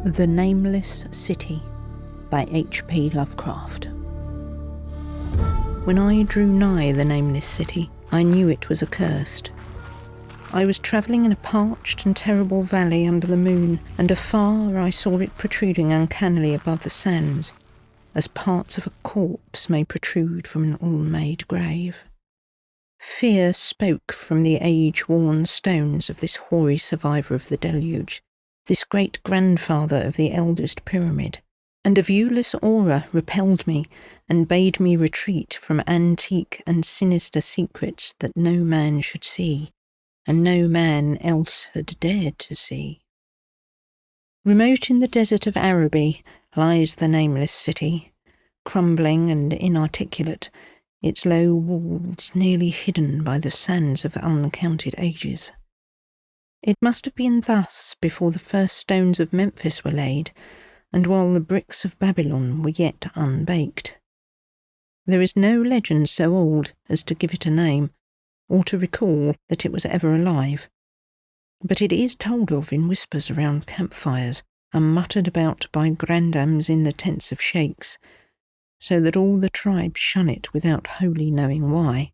The Nameless City by H.P. Lovecraft. When I drew nigh the Nameless City, I knew it was accursed. I was travelling in a parched and terrible valley under the moon, and afar I saw it protruding uncannily above the sands, as parts of a corpse may protrude from an ill-made grave. Fear spoke from the age-worn stones of this hoary survivor of the deluge, this great-grandfather of the eldest pyramid, and a viewless aura repelled me and bade me retreat from antique and sinister secrets that no man should see, and no man else had dared to see. Remote in the desert of Araby lies the Nameless City, crumbling and inarticulate, its low walls nearly hidden by the sands of uncounted ages. It must have been thus before the first stones of Memphis were laid, and while the bricks of Babylon were yet unbaked. There is no legend so old as to give it a name, or to recall that it was ever alive, but it is told of in whispers around campfires, and muttered about by grandams in the tents of sheikhs, so that all the tribe shun it without wholly knowing why.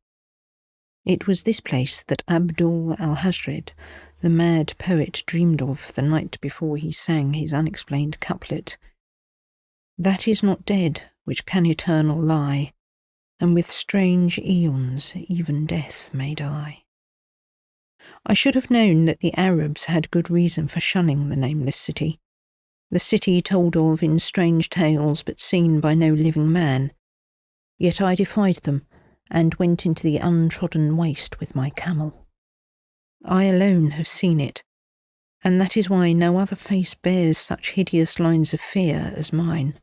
It was this place that Abdul al-Hazred, the mad poet, dreamed of the night before he sang his unexplained couplet, "That is not dead which can eternal lie, and with strange aeons even death may die." I should have known that the Arabs had good reason for shunning the Nameless City, the city told of in strange tales but seen by no living man. Yet I defied them, and went into the untrodden waste with my camel. I alone have seen it, and that is why no other face bears such hideous lines of fear as mine,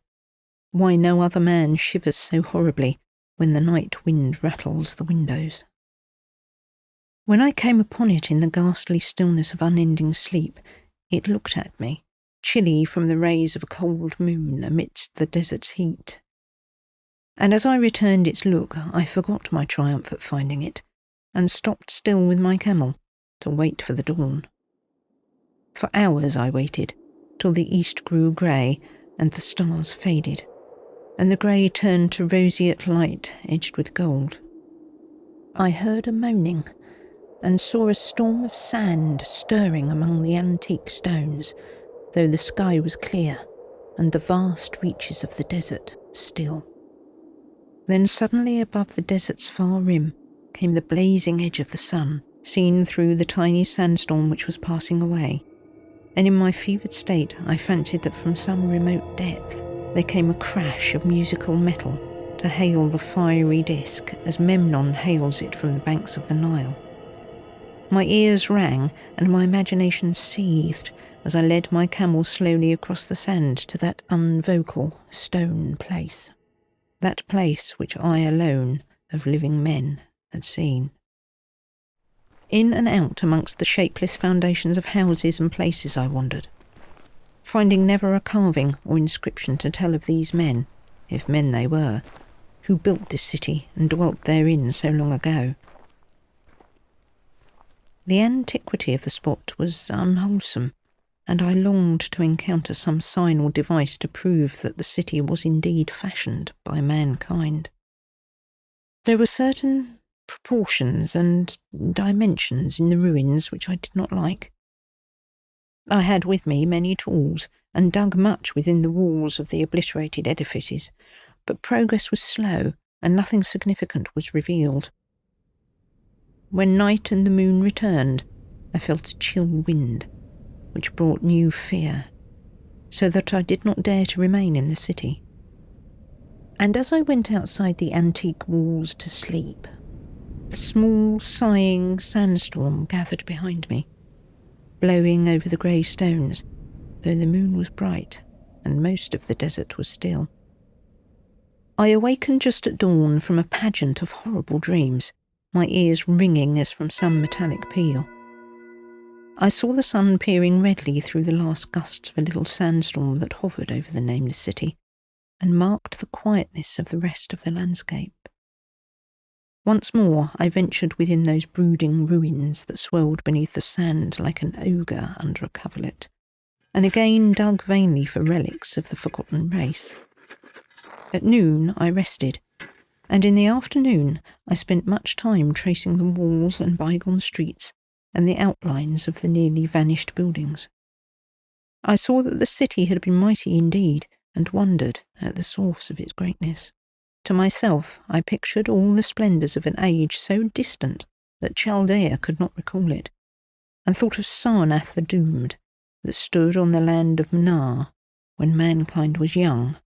why no other man shivers so horribly when the night wind rattles the windows. When I came upon it in the ghastly stillness of unending sleep, it looked at me, chilly from the rays of a cold moon amidst the desert's heat. And as I returned its look, I forgot my triumph at finding it, and stopped still with my camel to wait for the dawn. For hours I waited, till the east grew grey and the stars faded, and the grey turned to roseate light edged with gold. I heard a moaning, and saw a storm of sand stirring among the antique stones, though the sky was clear, and the vast reaches of the desert still. Then suddenly above the desert's far rim came the blazing edge of the sun, seen through the tiny sandstorm which was passing away, and in my fevered state I fancied that from some remote depth there came a crash of musical metal to hail the fiery disk as Memnon hails it from the banks of the Nile. My ears rang and my imagination seethed as I led my camel slowly across the sand to that unvocal stone place. That place which I alone of living men had seen. In and out amongst the shapeless foundations of houses and places I wandered, finding never a carving or inscription to tell of these men, if men they were, who built this city and dwelt therein so long ago. The antiquity of the spot was unwholesome, and I longed to encounter some sign or device to prove that the city was indeed fashioned by mankind. There were certain proportions and dimensions in the ruins which I did not like. I had with me many tools, and dug much within the walls of the obliterated edifices, but progress was slow, and nothing significant was revealed. When night and the moon returned, I felt a chill wind, which brought new fear, so that I did not dare to remain in the city. And as I went outside the antique walls to sleep, a small, sighing sandstorm gathered behind me, blowing over the grey stones, though the moon was bright and most of the desert was still. I awakened just at dawn from a pageant of horrible dreams, my ears ringing as from some metallic peal. I saw the sun peering redly through the last gusts of a little sandstorm that hovered over the Nameless City, and marked the quietness of the rest of the landscape. Once more I ventured within those brooding ruins that swirled beneath the sand like an ogre under a coverlet, and again dug vainly for relics of the forgotten race. At noon I rested, and in the afternoon I spent much time tracing the walls and bygone streets and the outlines of the nearly vanished buildings. I saw that the city had been mighty indeed, and wondered at the source of its greatness. To myself I pictured all the splendours of an age so distant that Chaldea could not recall it, and thought of Sarnath the Doomed, that stood on the land of Mnar when mankind was young,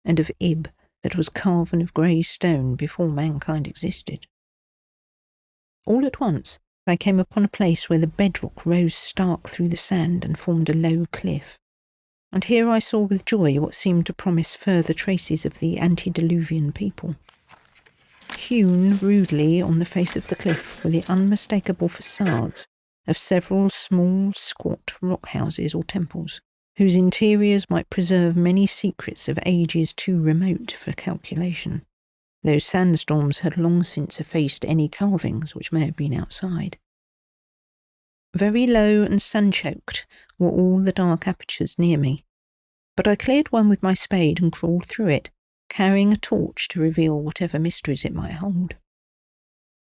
and of Ib that was carven of grey stone before mankind existed. All at once I came upon a place where the bedrock rose stark through the sand and formed a low cliff, and here I saw with joy what seemed to promise further traces of the antediluvian people. Hewn rudely on the face of the cliff were the unmistakable facades of several small, squat rock houses or temples, whose interiors might preserve many secrets of ages too remote for calculation, though sandstorms had long since effaced any carvings which may have been outside. Very low and sun-choked were all the dark apertures near me, but I cleared one with my spade and crawled through it, carrying a torch to reveal whatever mysteries it might hold.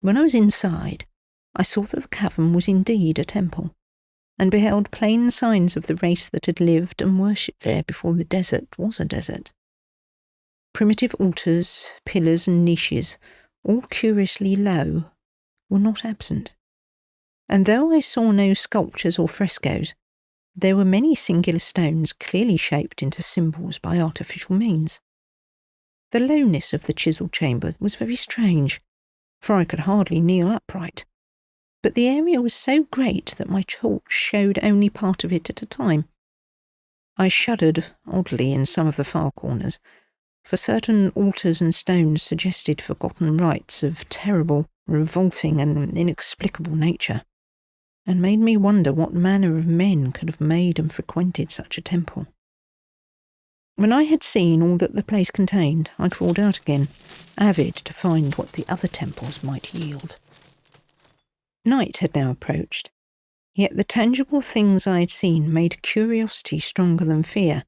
When I was inside, I saw that the cavern was indeed a temple, and beheld plain signs of the race that had lived and worshipped there before the desert was a desert. Primitive altars, pillars and niches, all curiously low, were not absent, and though I saw no sculptures or frescoes, there were many singular stones clearly shaped into symbols by artificial means. The lowness of the chiselled chamber was very strange, for I could hardly kneel upright, but the area was so great that my torch showed only part of it at a time. I shuddered oddly in some of the far corners, for certain altars and stones suggested forgotten rites of terrible, revolting and inexplicable nature, and made me wonder what manner of men could have made and frequented such a temple. When I had seen all that the place contained, I crawled out again, avid to find what the other temples might yield. Night had now approached, yet the tangible things I had seen made curiosity stronger than fear,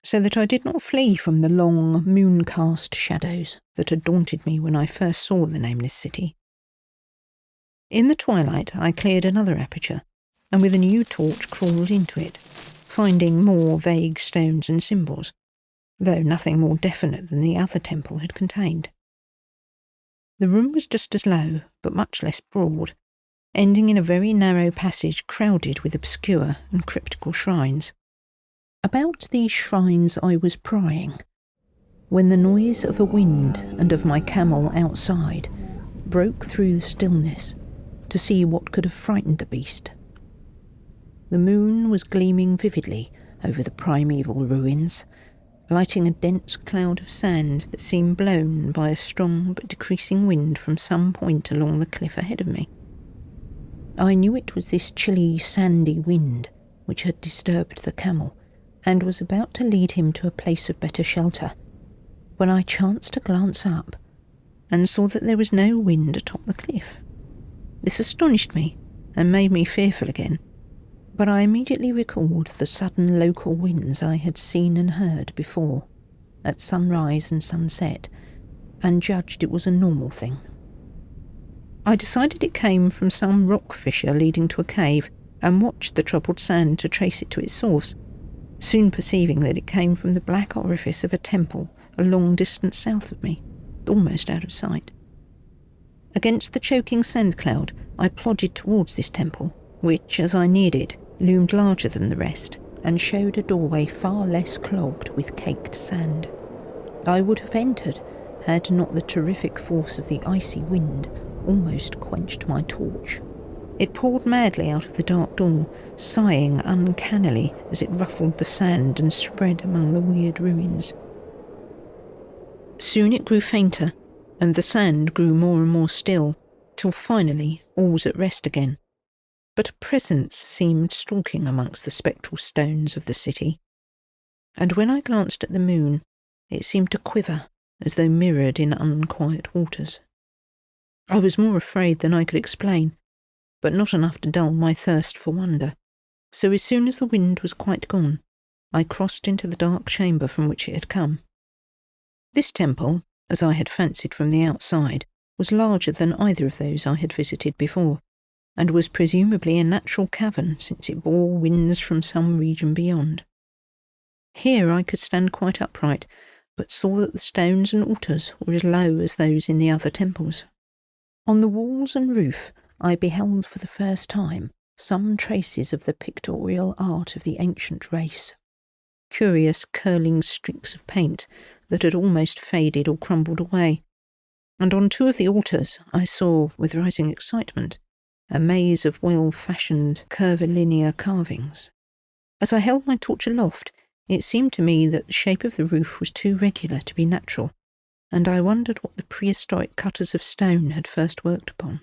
so that I did not flee from the long, moon-cast shadows that had daunted me when I first saw the Nameless City. In the twilight I cleared another aperture, and with a new torch crawled into it, finding more vague stones and symbols, though nothing more definite than the other temple had contained. The room was just as low, but much less broad, ending in a very narrow passage crowded with obscure and cryptical shrines. About these shrines I was prying, when the noise of a wind and of my camel outside broke through the stillness to see what could have frightened the beast. The moon was gleaming vividly over the primeval ruins, lighting a dense cloud of sand that seemed blown by a strong but decreasing wind from some point along the cliff ahead of me. I knew it was this chilly, sandy wind which had disturbed the camel, and was about to lead him to a place of better shelter, when I chanced to glance up, and saw that there was no wind atop the cliff. This astonished me, and made me fearful again, but I immediately recalled the sudden local winds I had seen and heard before, at sunrise and sunset, and judged it was a normal thing. I decided it came from some rock fissure leading to a cave, and watched the troubled sand to trace it to its source, soon perceiving that it came from the black orifice of a temple a long distance south of me, almost out of sight. Against the choking sand cloud, I plodded towards this temple, which, as I neared it, loomed larger than the rest, and showed a doorway far less clogged with caked sand. I would have entered, had not the terrific force of the icy wind almost quenched my torch. It poured madly out of the dark door, sighing uncannily as it ruffled the sand and spread among the weird ruins. Soon it grew fainter, and the sand grew more and more still, till finally all was at rest again. But a presence seemed stalking amongst the spectral stones of the city, and when I glanced at the moon, it seemed to quiver as though mirrored in unquiet waters. I was more afraid than I could explain, but not enough to dull my thirst for wonder. So as soon as the wind was quite gone, I crossed into the dark chamber from which it had come. This temple, as I had fancied from the outside, was larger than either of those I had visited before, and was presumably a natural cavern since it bore winds from some region beyond. Here I could stand quite upright, but saw that the stones and altars were as low as those in the other temples. On the walls and roof I beheld for the first time some traces of the pictorial art of the ancient race. Curious curling streaks of paint that had almost faded or crumbled away, and on two of the altars I saw, with rising excitement, a maze of well-fashioned curvilinear carvings. As I held my torch aloft, it seemed to me that the shape of the roof was too regular to be natural, and I wondered what the prehistoric cutters of stone had first worked upon.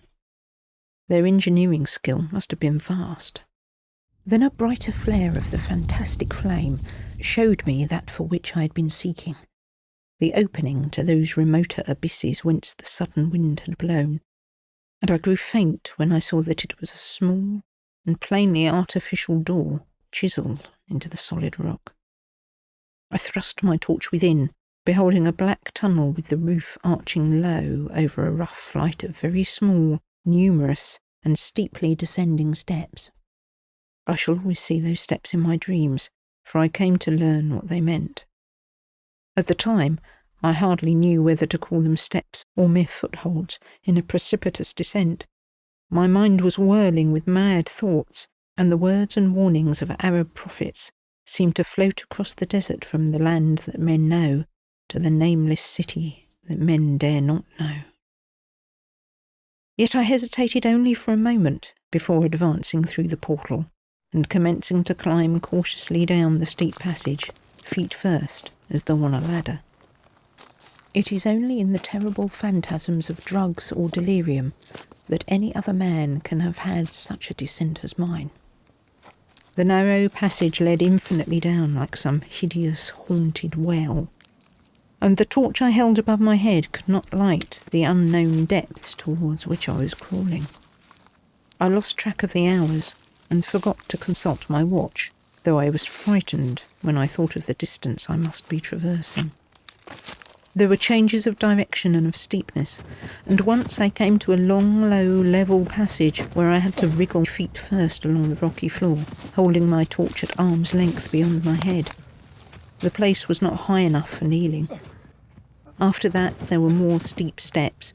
Their engineering skill must have been vast. Then a brighter flare of the fantastic flame showed me that for which I had been seeking, the opening to those remoter abysses whence the sudden wind had blown, and I grew faint when I saw that it was a small and plainly artificial door chiselled into the solid rock. I thrust my torch within, beholding a black tunnel with the roof arching low over a rough flight of very small, numerous, and steeply descending steps. I shall always see those steps in my dreams, for I came to learn what they meant. At the time, I hardly knew whether to call them steps or mere footholds in a precipitous descent. My mind was whirling with mad thoughts, and the words and warnings of Arab prophets seemed to float across the desert from the land that men know to the nameless city that men dare not know. Yet I hesitated only for a moment before advancing through the portal and commencing to climb cautiously down the steep passage, feet first, as though on a ladder. It is only in the terrible phantasms of drugs or delirium that any other man can have had such a descent as mine. The narrow passage led infinitely down like some hideous haunted well, and the torch I held above my head could not light the unknown depths towards which I was crawling. I lost track of the hours and forgot to consult my watch, though I was frightened when I thought of the distance I must be traversing. There were changes of direction and of steepness, and once I came to a long, low, level passage where I had to wriggle feet first along the rocky floor, holding my torch at arm's length beyond my head. The place was not high enough for kneeling. After that there were more steep steps,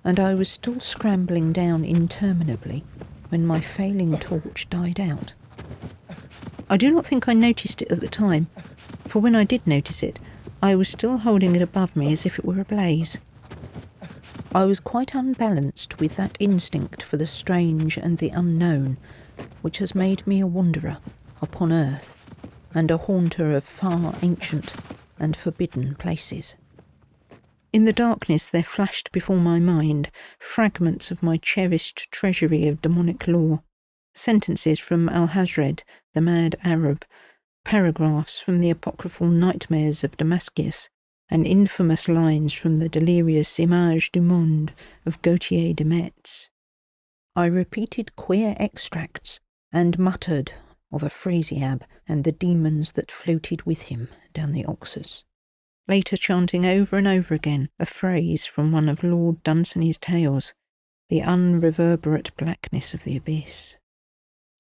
and I was still scrambling down interminably when my failing torch died out. I do not think I noticed it at the time, for when I did notice it, I was still holding it above me as if it were ablaze. I was quite unbalanced with that instinct for the strange and the unknown which has made me a wanderer upon earth and a haunter of far ancient and forbidden places. In the darkness there flashed before my mind fragments of my cherished treasury of demonic lore, sentences from Al-Hazred, the mad Arab, paragraphs from the apocryphal nightmares of Damascus, and infamous lines from the delirious Images du Monde of Gautier de Metz. I repeated queer extracts and muttered of Afrasiab and the demons that floated with him down the Oxus, later chanting over and over again a phrase from one of Lord Dunsany's tales, the unreverberate blackness of the abyss.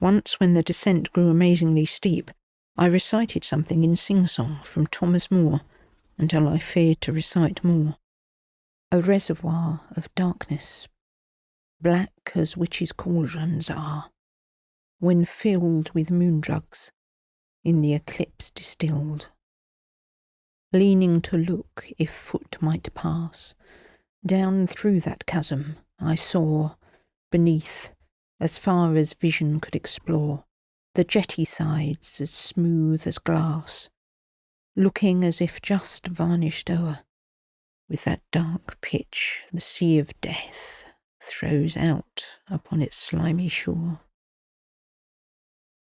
Once, when the descent grew amazingly steep, I recited something in sing-song from Thomas Moore until I feared to recite more. A reservoir of darkness, black as witches' cauldrons are, when filled with moon drugs, in the eclipse distilled. Leaning to look if foot might pass, down through that chasm I saw, beneath, as far as vision could explore, the jetty sides as smooth as glass, looking as if just varnished o'er, with that dark pitch the sea of death throws out upon its slimy shore.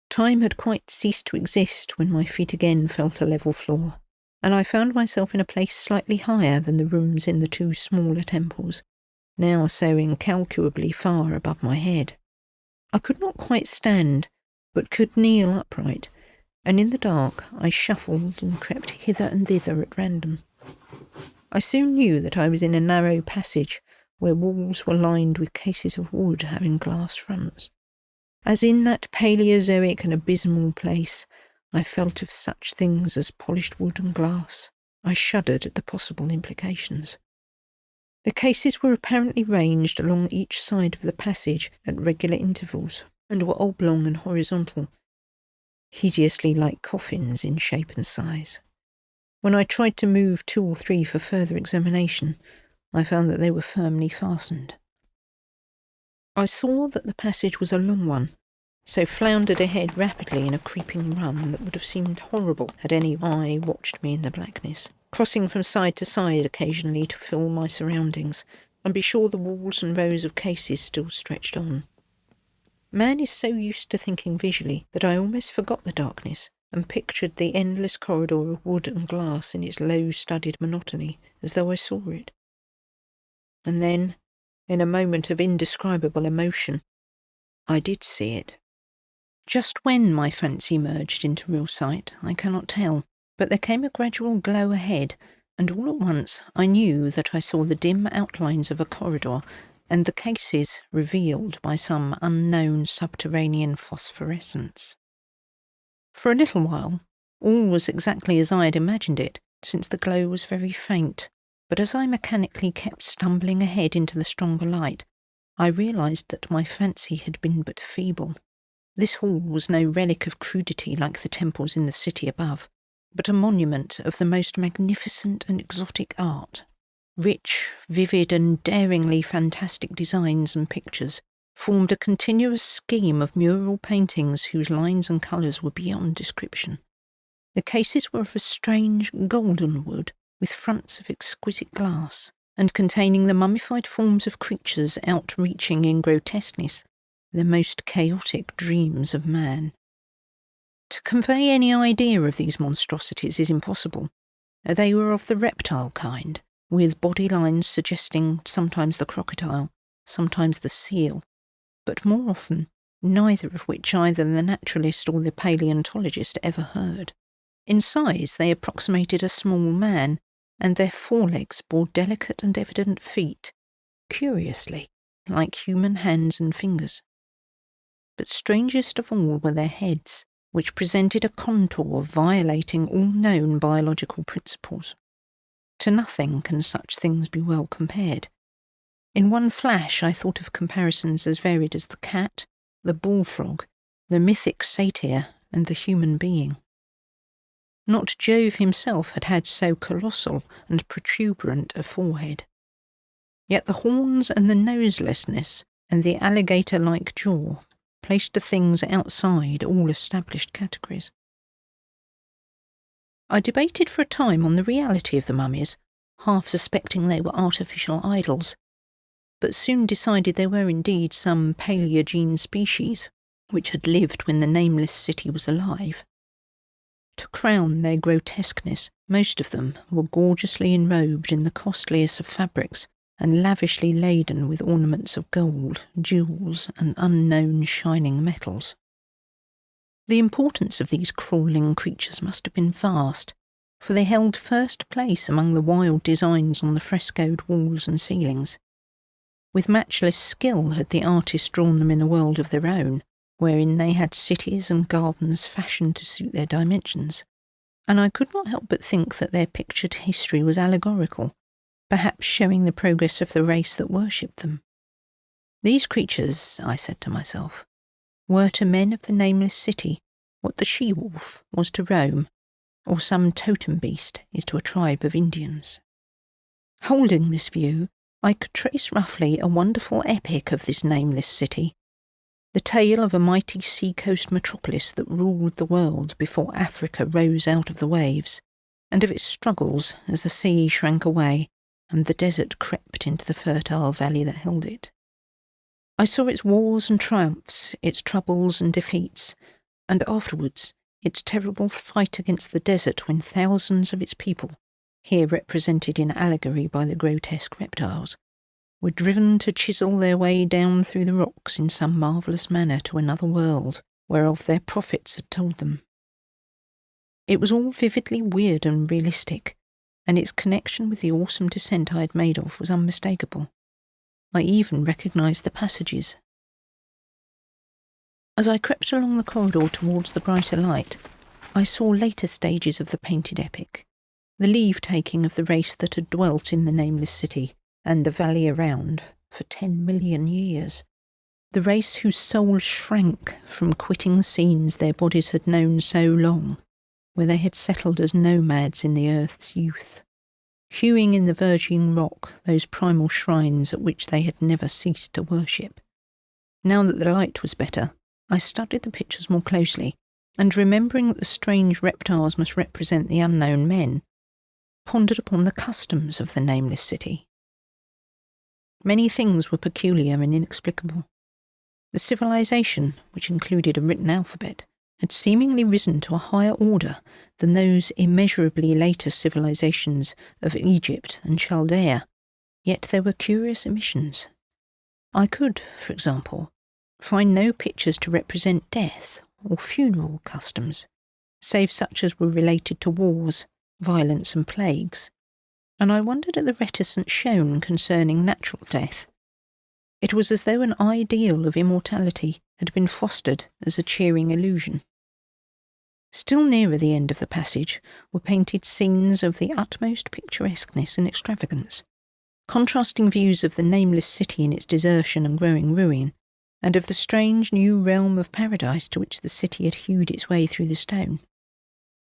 Time had quite ceased to exist when my feet again felt a level floor, and I found myself in a place slightly higher than the rooms in the two smaller temples, now so incalculably far above my head. I could not quite stand, but could kneel upright, and in the dark I shuffled and crept hither and thither at random. I soon knew that I was in a narrow passage where walls were lined with cases of wood having glass fronts. As in that Paleozoic and abysmal place, I felt of such things as polished wood and glass. I shuddered at the possible implications. The cases were apparently ranged along each side of the passage at regular intervals, and were oblong and horizontal, hideously like coffins in shape and size. When I tried to move 2 or 3 for further examination, I found that they were firmly fastened. I saw that the passage was a long one, so floundered ahead rapidly in a creeping run that would have seemed horrible had any eye watched me in the blackness, crossing from side to side occasionally to fill my surroundings, and be sure the walls and rows of cases still stretched on. Man is so used to thinking visually that I almost forgot the darkness, and pictured the endless corridor of wood and glass in its low-studded monotony, as though I saw it. And then, in a moment of indescribable emotion, I did see it. Just when my fancy merged into real sight, I cannot tell, but there came a gradual glow ahead, and all at once I knew that I saw the dim outlines of a corridor, and the cases revealed by some unknown subterranean phosphorescence. For a little while, all was exactly as I had imagined it, since the glow was very faint, but as I mechanically kept stumbling ahead into the stronger light, I realised that my fancy had been but feeble. This hall was no relic of crudity like the temples in the city above, but a monument of the most magnificent and exotic art. Rich, vivid and daringly fantastic designs and pictures formed a continuous scheme of mural paintings whose lines and colours were beyond description. The cases were of a strange golden wood, with fronts of exquisite glass, and containing the mummified forms of creatures outreaching in grotesqueness the most chaotic dreams of man. To convey any idea of these monstrosities is impossible. They were of the reptile kind, with body lines suggesting sometimes the crocodile, sometimes the seal, but more often neither of which either the naturalist or the paleontologist ever heard. In size they approximated a small man, and their forelegs bore delicate and evident feet, curiously like human hands and fingers. But strangest of all were their heads, which presented a contour violating all known biological principles. To nothing can such things be well compared. In one flash I thought of comparisons as varied as the cat, the bullfrog, the mythic satyr, and the human being. Not Jove himself had had so colossal and protuberant a forehead. Yet the horns and the noselessness and the alligator-like jaw placed the things outside all established categories. I debated for a time on the reality of the mummies, half suspecting they were artificial idols, but soon decided they were indeed some Paleogene species which had lived when the Nameless City was alive. To crown their grotesqueness, most of them were gorgeously enrobed in the costliest of fabrics and lavishly laden with ornaments of gold, jewels, and unknown shining metals. The importance of these crawling creatures must have been vast, for they held first place among the wild designs on the frescoed walls and ceilings. With matchless skill had the artist drawn them in a world of their own, wherein they had cities and gardens fashioned to suit their dimensions, and I could not help but think that their pictured history was allegorical, perhaps showing the progress of the race that worshipped them. These creatures, I said to myself, were to men of the Nameless City what the she-wolf was to Rome, or some totem beast is to a tribe of Indians. Holding this view, I could trace roughly a wonderful epic of this Nameless City, the tale of a mighty sea-coast metropolis that ruled the world before Africa rose out of the waves, and of its struggles as the sea shrank away and the desert crept into the fertile valley that held it. I saw its wars and triumphs, its troubles and defeats, and afterwards its terrible fight against the desert when thousands of its people, here represented in allegory by the grotesque reptiles, were driven to chisel their way down through the rocks in some marvellous manner to another world, whereof their prophets had told them. It was all vividly weird and realistic, and its connection with the awesome descent I had made of was unmistakable. I even recognised the passages. As I crept along the corridor towards the brighter light, I saw later stages of the painted epic, the leave-taking of the race that had dwelt in the Nameless City and the valley around for 10 million years, the race whose souls shrank from quitting scenes their bodies had known so long, where they had settled as nomads in the earth's youth, hewing in the virgin rock those primal shrines at which they had never ceased to worship. Now that the light was better, I studied the pictures more closely, and remembering that the strange reptiles must represent the unknown men, pondered upon the customs of the Nameless City. Many things were peculiar and inexplicable. The civilization, which included a written alphabet, had seemingly risen to a higher order than those immeasurably later civilizations of Egypt and Chaldea, yet there were curious omissions. I could, for example, find no pictures to represent death or funeral customs, save such as were related to wars, violence and plagues, and I wondered at the reticence shown concerning natural death. It was as though an ideal of immortality had been fostered as a cheering illusion. Still nearer the end of the passage were painted scenes of the utmost picturesqueness and extravagance, contrasting views of the Nameless City in its desertion and growing ruin, and of the strange new realm of paradise to which the city had hewed its way through the stone.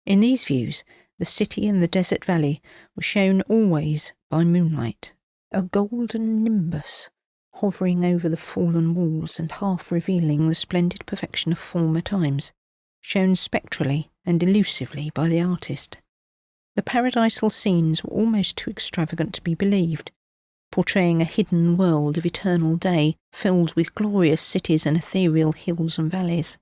In these views, the city and the desert valley were shown always by moonlight, a golden nimbus hovering over the fallen walls and half revealing the splendid perfection of former times, shown spectrally and elusively by the artist. The paradisal scenes were almost too extravagant to be believed, portraying a hidden world of eternal day filled with glorious cities and ethereal hills and valleys.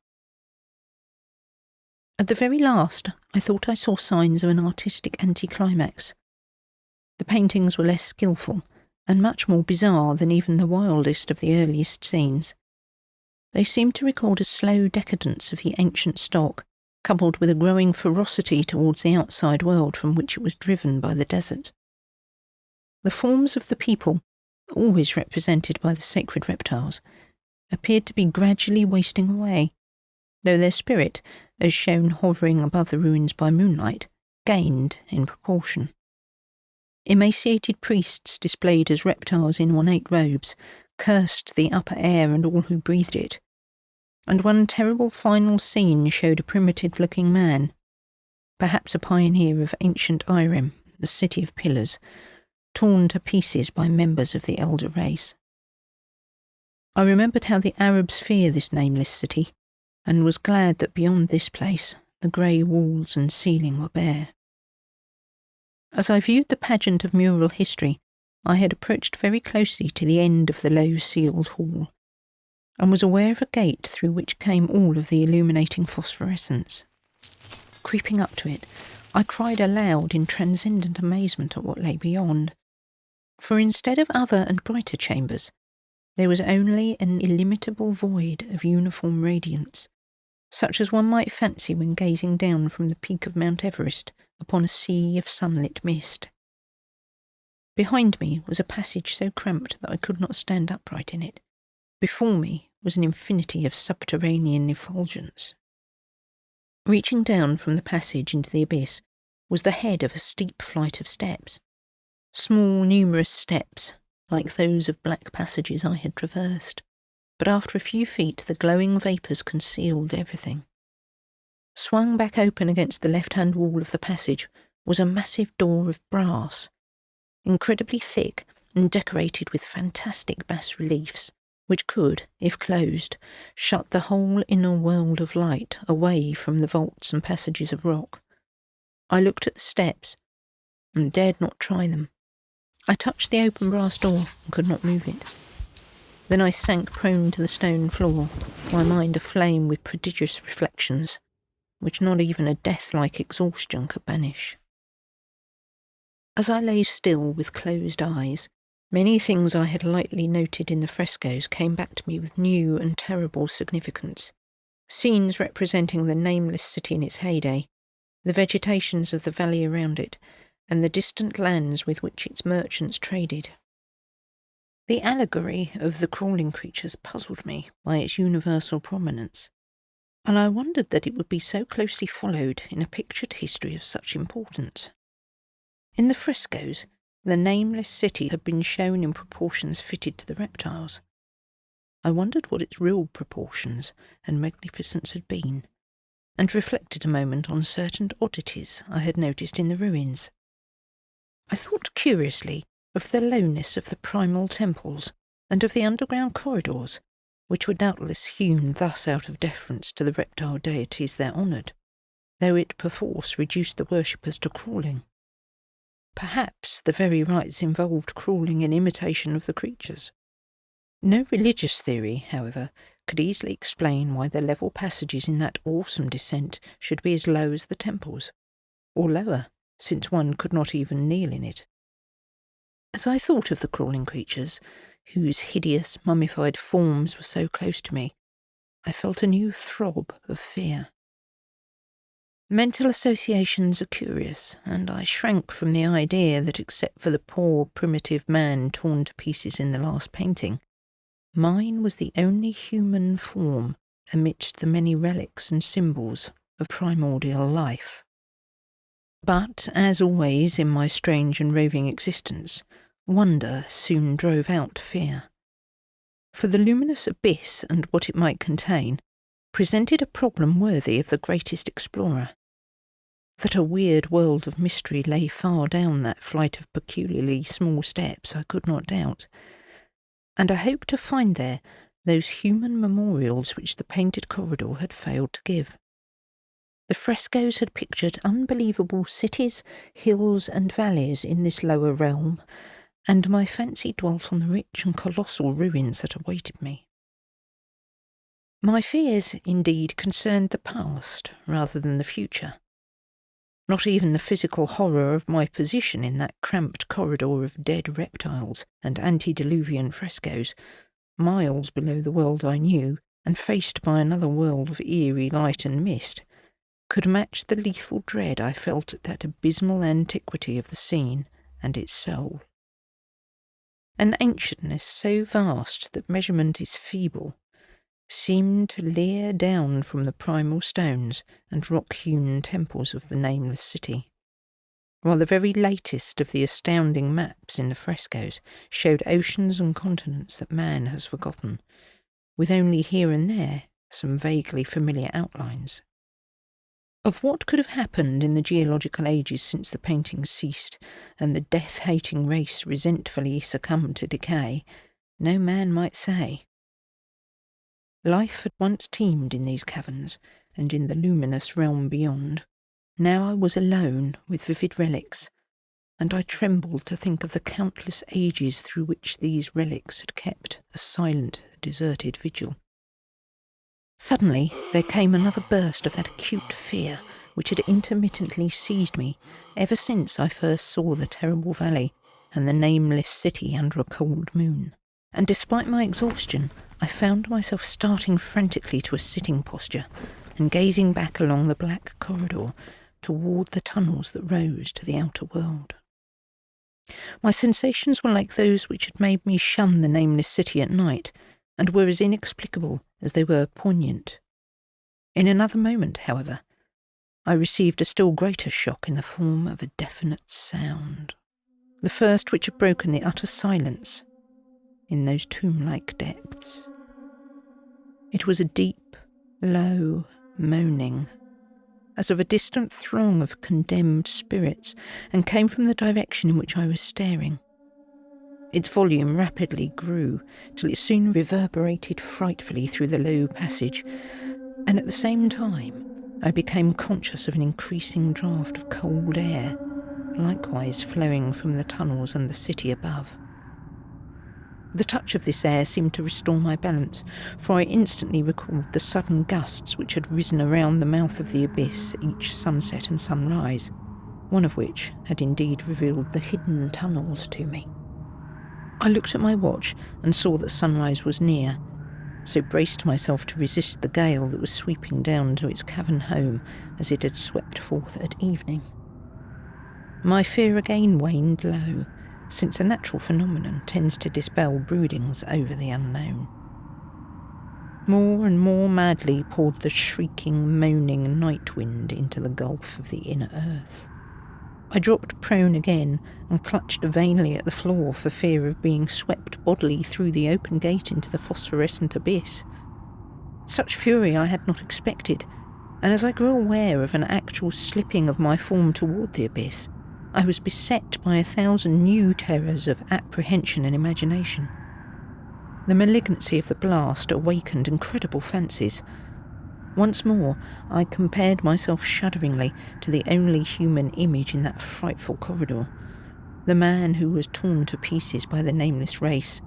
At the very last, I thought I saw signs of an artistic anticlimax. The paintings were less skilful and much more bizarre than even the wildest of the earliest scenes. They seemed to record a slow decadence of the ancient stock, coupled with a growing ferocity towards the outside world from which it was driven by the desert. The forms of the people, always represented by the sacred reptiles, appeared to be gradually wasting away, though their spirit, as shown hovering above the ruins by moonlight, gained in proportion. Emaciated priests displayed as reptiles in ornate robes cursed the upper air and all who breathed it, and one terrible final scene showed a primitive-looking man, perhaps a pioneer of ancient Irem, the city of pillars, torn to pieces by members of the elder race. I remembered how the Arabs fear this nameless city, and was glad that beyond this place the grey walls and ceiling were bare. As I viewed the pageant of mural history, I had approached very closely to the end of the low sealed hall, and was aware of a gate through which came all of the illuminating phosphorescence. Creeping up to it, I cried aloud in transcendent amazement at what lay beyond, for instead of other and brighter chambers, there was only an illimitable void of uniform radiance, such as one might fancy when gazing down from the peak of Mount Everest upon a sea of sunlit mist. Behind me was a passage so cramped that I could not stand upright in it. Before me was an infinity of subterranean effulgence. Reaching down from the passage into the abyss was the head of a steep flight of steps. Small, numerous steps, like those of black passages I had traversed, but after a few feet the glowing vapours concealed everything. Swung back open against the left-hand wall of the passage was a massive door of brass, incredibly thick and decorated with fantastic bas-reliefs, which could, if closed, shut the whole inner world of light away from the vaults and passages of rock. I looked at the steps and dared not try them. I touched the open brass door and could not move it. Then I sank prone to the stone floor, my mind aflame with prodigious reflections, which not even a death-like exhaustion could banish. As I lay still with closed eyes, many things I had lightly noted in the frescoes came back to me with new and terrible significance, Scenes representing the Nameless City in its heyday, the vegetations of the valley around it, and the distant lands with which its merchants traded. The allegory of the crawling creatures puzzled me by its universal prominence, and I wondered that it would be so closely followed in a pictured history of such importance. In the frescoes, the Nameless City had been shown in proportions fitted to the reptiles. I wondered what its real proportions and magnificence had been, and reflected a moment on certain oddities I had noticed in the ruins. I thought curiously of the lowness of the primal temples and of the underground corridors, which were doubtless hewn thus out of deference to the reptile deities they honoured, though it perforce reduced the worshippers to crawling. Perhaps the very rites involved crawling in imitation of the creatures. No religious theory, however, could easily explain why the level passages in that awesome descent should be as low as the temples, or lower, since one could not even kneel in it. As I thought of the crawling creatures, whose hideous mummified forms were so close to me, I felt a new throb of fear. Mental associations are curious, and I shrank from the idea that except for the poor primitive man torn to pieces in the last painting, mine was the only human form amidst the many relics and symbols of primordial life. But, as always in my strange and roving existence, wonder soon drove out fear. For the luminous abyss and what it might contain presented a problem worthy of the greatest explorer. That a weird world of mystery lay far down that flight of peculiarly small steps I could not doubt, and I hoped to find there those human memorials which the painted corridor had failed to give. The frescoes had pictured unbelievable cities, hills and valleys in this lower realm, and my fancy dwelt on the rich and colossal ruins that awaited me. My fears, indeed, concerned the past rather than the future. Not even the physical horror of my position in that cramped corridor of dead reptiles and antediluvian frescoes, miles below the world I knew, and faced by another world of eerie light and mist, could match the lethal dread I felt at that abysmal antiquity of the scene and its soul. An ancientness so vast that measurement is feeble seemed to leer down from the primal stones and rock-hewn temples of the Nameless City, while the very latest of the astounding maps in the frescoes showed oceans and continents that man has forgotten, with only here and there some vaguely familiar outlines. Of what could have happened in the geological ages since the paintings ceased and the death-hating race resentfully succumbed to decay, no man might say. Life had once teemed in these caverns and in the luminous realm beyond. Now I was alone with vivid relics, and I trembled to think of the countless ages through which these relics had kept a silent, deserted vigil. Suddenly there came another burst of that acute fear which had intermittently seized me ever since I first saw the terrible valley and the Nameless City under a cold moon. And despite my exhaustion, I found myself starting frantically to a sitting posture and gazing back along the black corridor toward the tunnels that rose to the outer world. My sensations were like those which had made me shun the Nameless City at night, and were as inexplicable as they were poignant. In another moment, however, I received a still greater shock in the form of a definite sound, the first which had broken the utter silence in those tomb-like depths. It was a deep, low moaning, as of a distant throng of condemned spirits, and came from the direction in which I was staring. Its volume rapidly grew, till it soon reverberated frightfully through the low passage, and at the same time I became conscious of an increasing draught of cold air, likewise flowing from the tunnels and the city above. The touch of this air seemed to restore my balance, for I instantly recalled the sudden gusts which had risen around the mouth of the abyss each sunset and sunrise, one of which had indeed revealed the hidden tunnels to me. I looked at my watch and saw that sunrise was near, so braced myself to resist the gale that was sweeping down to its cavern home as it had swept forth at evening. My fear again waned low, since a natural phenomenon tends to dispel broodings over the unknown. More and more madly poured the shrieking, moaning night wind into the gulf of the inner earth. I dropped prone again and clutched vainly at the floor for fear of being swept bodily through the open gate into the phosphorescent abyss. Such fury I had not expected, and as I grew aware of an actual slipping of my form toward the abyss, I was beset by 1,000 new terrors of apprehension and imagination. The malignancy of the blast awakened incredible fancies. Once more, I compared myself shudderingly to the only human image in that frightful corridor, the man who was torn to pieces by the nameless race,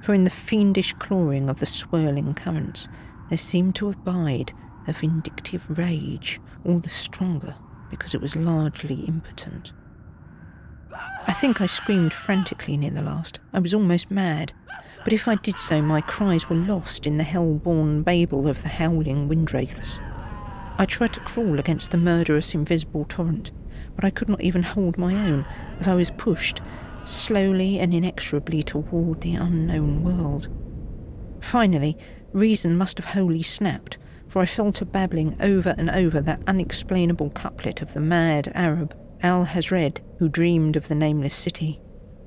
for in the fiendish clawing of the swirling currents there seemed to abide a vindictive rage, all the stronger because it was largely impotent. I think I screamed frantically near the last. I was almost mad. But if I did so, my cries were lost in the hell-born babel of the howling windwraiths. I tried to crawl against the murderous invisible torrent, but I could not even hold my own as I was pushed, slowly and inexorably toward the unknown world. Finally, reason must have wholly snapped, for I fell to babbling over and over that unexplainable couplet of the mad Arab Al-Hazred, who dreamed of the Nameless City.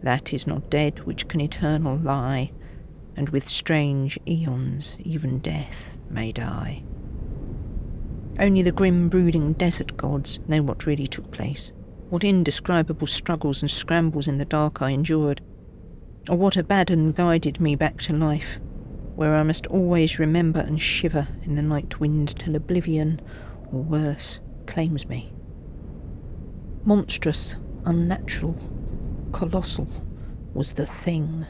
That is not dead which can eternal lie, and with strange eons even death may die. Only the grim brooding desert gods know what really took place, what indescribable struggles and scrambles in the dark I endured, or what Abaddon guided me back to life, where I must always remember and shiver in the night wind till oblivion, or worse, claims me. Monstrous, unnatural, colossal was the thing,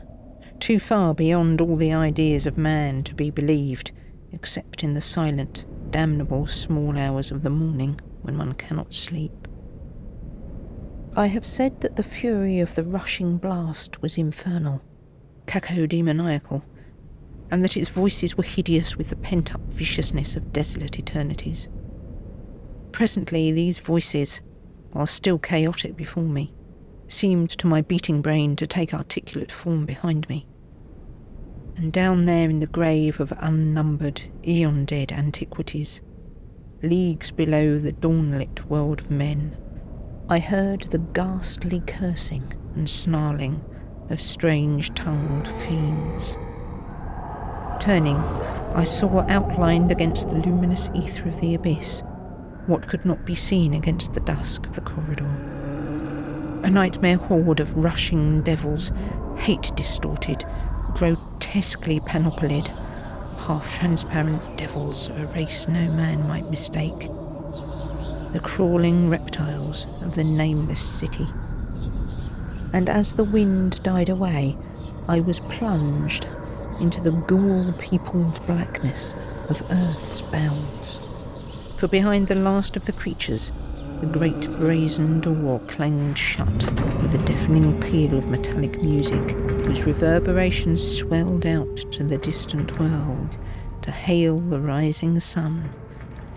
too far beyond all the ideas of man to be believed, except in the silent, damnable small hours of the morning when one cannot sleep. I have said that the fury of the rushing blast was infernal, cacodemoniacal, and that its voices were hideous with the pent-up viciousness of desolate eternities. Presently these voices, while still chaotic before me, seemed to my beating brain to take articulate form behind me. And down there in the grave of unnumbered, eon-dead antiquities, leagues below the dawn-lit world of men, I heard the ghastly cursing and snarling of strange-tongued fiends. Turning, I saw outlined against the luminous ether of the abyss what could not be seen against the dusk of the corridor. A nightmare horde of rushing devils, hate-distorted, grotesquely panoplied, half-transparent devils of a race no man might mistake. The crawling reptiles of the Nameless City. And as the wind died away, I was plunged into the ghoul-peopled blackness of Earth's bowels. For behind the last of the creatures, the great brazen door clanged shut with a deafening peal of metallic music, whose reverberations swelled out to the distant world to hail the rising sun,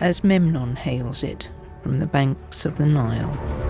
as Memnon hails it from the banks of the Nile.